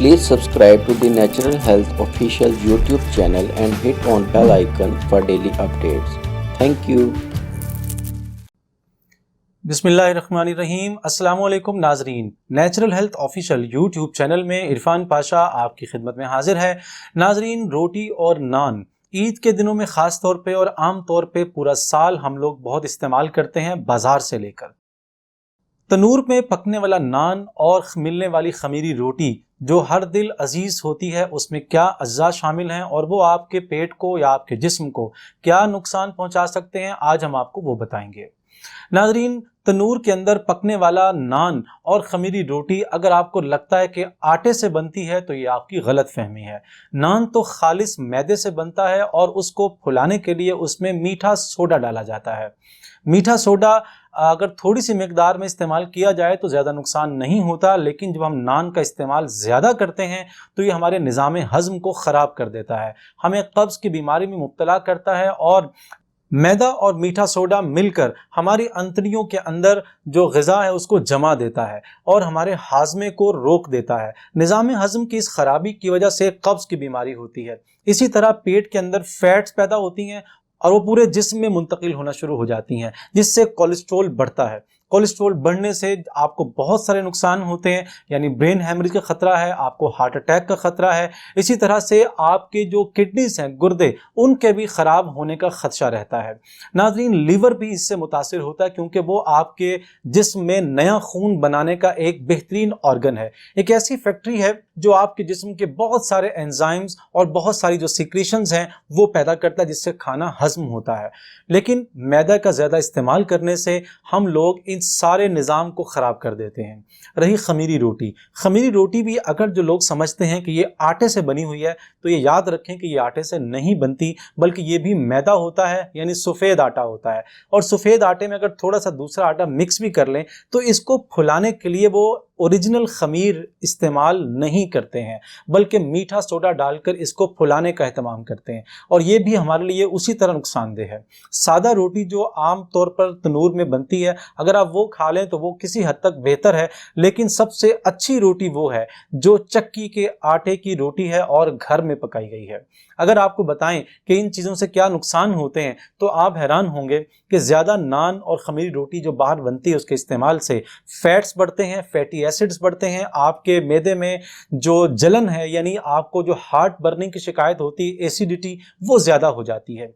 Please subscribe to the Natural Health official YouTube channel and hit on bell icon for daily updates. Thank you. बिस्मिल्लाहिर्रहमानिर्रहीम। अस्सलामु अलैकुम नाजरीन, natural health official YouTube channel में इरफान पाशा आपकी खिदमत में हाजिर है। नाजरीन, रोटी और नान ईद के दिनों में ख़ास तौर पे और आम तौर पे पूरा साल हम लोग बहुत इस्तेमाल करते हैं, बाज़ार से लेकर। तनूर में पकने वाला नान और मिलने वाली खमीरी रोटी जो हर दिल अजीज होती है, उसमें क्या अज्जा शामिल हैं और वो आपके पेट को या आपके जिस्म को क्या नुकसान पहुंचा सकते हैं, आज हम आपको वो बताएंगे। नाजरीन, तनूर के अंदर पकने वाला नान और खमीरी रोटी अगर आपको लगता है कि आटे से बनती है तो ये आपकी गलत फहमी है। नान तो खालिस मैदे से बनता है और उसको फुलाने के लिए उसमें मीठा सोडा डाला जाता है। मीठा सोडा अगर थोड़ी सी मिकदार में इस्तेमाल किया जाए तो ज़्यादा नुकसान नहीं होता, लेकिन जब हम नान का इस्तेमाल ज़्यादा करते हैं तो ये हमारे निज़ाम हज़म को ख़राब कर देता है, हमें कब्ज़ की बीमारी में मुब्तला करता है और मैदा और मीठा सोडा मिलकर हमारी अंतड़ियों के अंदर जो ग़िज़ा है उसको जमा देता है और हमारे हाजमे को रोक देता है। निज़ाम हज़म की इस खराबी की वजह से कब्ज़ की बीमारी होती है। इसी तरह पेट के अंदर फैट्स पैदा होती हैं और वो पूरे जिस्म में मुंतकिल होना शुरू हो जाती हैं, जिससे कोलेस्ट्रॉल बढ़ता है। कोलेस्ट्रॉल बढ़ने से आपको बहुत सारे नुकसान होते हैं, यानी ब्रेन हैमरेज का खतरा है, आपको हार्ट अटैक का खतरा है। इसी तरह से आपके जो किडनीज हैं, गुर्दे, उनके भी ख़राब होने का खदशा रहता है। नाज़रीन, लीवर भी इससे मुतासिर होता है क्योंकि वो आपके जिस्म में नया खून बनाने का एक बेहतरीन ऑर्गन है। एक ऐसी फैक्ट्री है जो आपके जिस्म के बहुत सारे एंजाइम्स और बहुत सारी जो सिक्रीशंस हैं वो पैदा करता है, जिससे खाना हजम होता है। लेकिन मैदा का ज़्यादा इस्तेमाल करने से हम लोग इन सारे निज़ाम को ख़राब कर देते हैं। रही खमीरी रोटी, खमीरी रोटी भी अगर जो लोग समझते हैं कि ये आटे से बनी हुई है तो ये याद रखें कि ये आटे से नहीं बनती, बल्कि ये भी मैदा होता है, यानी सफ़ेद आटा होता है। और सफ़ेद आटे में अगर थोड़ा सा दूसरा आटा मिक्स भी कर लें तो इसको फुलाने के लिए वो ओरिजिनल खमीर इस्तेमाल नहीं करते हैं, बल्कि मीठा सोडा डालकर इसको फुलाने का एहतमाम करते हैं, और ये भी हमारे लिए उसी तरह नुकसानदेह है। सादा रोटी जो आम तौर पर तनूर में बनती है, अगर आप वो खा लें तो वो किसी हद तक बेहतर है, लेकिन सबसे अच्छी रोटी वो है जो चक्की के आटे की रोटी है और घर में पकाई गई है। अगर आपको बताएं कि इन चीज़ों से क्या नुकसान होते हैं तो आप हैरान होंगे कि ज़्यादा नान और खमीरी रोटी जो बाहर बनती है उसके इस्तेमाल से फैट्स बढ़ते हैं, फैटी एसिड्स बढ़ते हैं, आपके मैदे में जो जलन है, यानी आपको जो हार्ट बर्निंग की शिकायत होती है, एसिडिटी, वो ज़्यादा हो जाती है।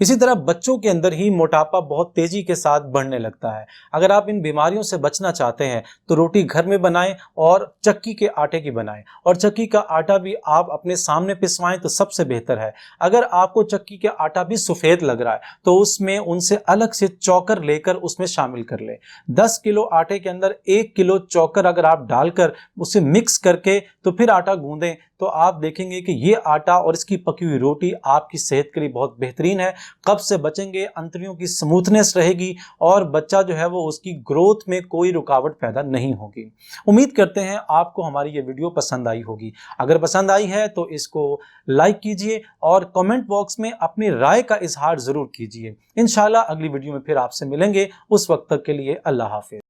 इसी तरह बच्चों के अंदर ही मोटापा बहुत तेज़ी के साथ बढ़ने लगता है। अगर आप इन बीमारियों से बचना चाहते हैं तो रोटी घर में बनाएं और चक्की के आटे की बनाएं, और चक्की का आटा भी आप अपने सामने पिसवाएं तो सबसे बेहतर है। अगर आपको चक्की का आटा भी सफ़ेद लग रहा है तो उसमें उनसे अलग से चौकर लेकर उसमें शामिल कर लें। 10 किलो आटे के अंदर 1 किलो चौकर अगर आप डालकर उसे मिक्स करके तो फिर आटा गूंदें तो आप देखेंगे कि ये आटा और इसकी पकी हुई रोटी आपकी सेहत के लिए बहुत बेहतरीन है। कब्ज़ से बचेंगे, अंतड़ियों की स्मूथनेस रहेगी और बच्चा जो है वो उसकी ग्रोथ में कोई रुकावट पैदा नहीं होगी। उम्मीद करते हैं आपको हमारी ये वीडियो पसंद आई होगी। अगर पसंद आई है तो इसको लाइक कीजिए और कमेंट बॉक्स में अपनी राय का इजहार ज़रूर कीजिए। इंशाल्लाह अगली वीडियो में फिर आपसे मिलेंगे। उस वक्त तक के लिए अल्लाह हाफ़िज़।